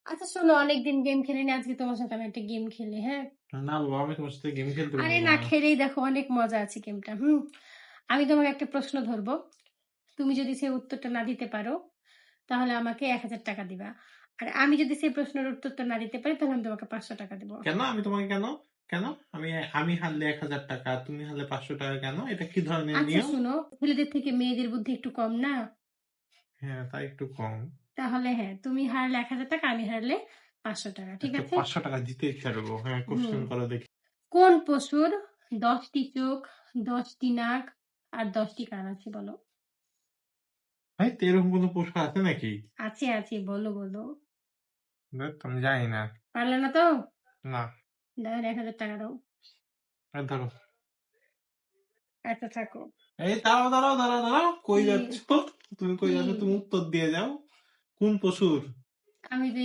আচ্ছা শোনো, অনেকদিন গেম খেলিনি, আজকে তোমার সাথে আমি একটা গেম খেলি, হ্যাঁ? না বাবা, আমি তোমার সাথে গেম খেলতে আরে পারবো না, না। খেলেই দেখো অনেক মজা আছে গেমটা। আমি তোমাকে একটা প্রশ্ন ধরবো, তুমি যদি সেই উত্তরটা না দিতে পারো তাহলে আমাকে 1,000 টাকা দিবা। আর আমি যদি সেই প্রশ্নের উত্তরটা না দিতে পারি তাহলে আমি তোমাকে 500 টাকা দেবো। কেন আমি তোমাকে কেন? কেন? আমি আমি হারলে 1,000 টাকা, তুমি হারলে 500 টাকা, কেন? এটা কি ধরনের আচ্ছা নিয়ম? শোনো, ছেলেদের থেকে মেয়েদের বুদ্ধি একটু কম না? হ্যাঁ, তাই একটু কম। তাহলে হ্যাঁ, তুমি হারলে 1,000 টাকা, আমি হারলে 500 টাকা, ঠিক একটু আছে? 500 টাকা জিতে ছাড়বো। হ্যাঁ, হুম কোশ্চেন করো দেখি। কোন পশুর 10টি চোখ, 10টি নাক আর 10টি কান আছে বলো? ভাই, তো এরকম কোনো পশু আছে নাকি? আছে আছে, বলো বলো। দেখ, আমি জানি না। পারলে না তো? না। দাও, 1,000 টাকা দাও। এই ধরো। আচ্ছা থাকো। এই দাঁড়াও দাঁড়াও দাঁড়াও দাঁড়াও, কই কি? যাচ্ছ? তুমি কই কি? যাচ্ছ? তুমি উত্তর দিয়ে যাও। কোন পশুর? আমি যে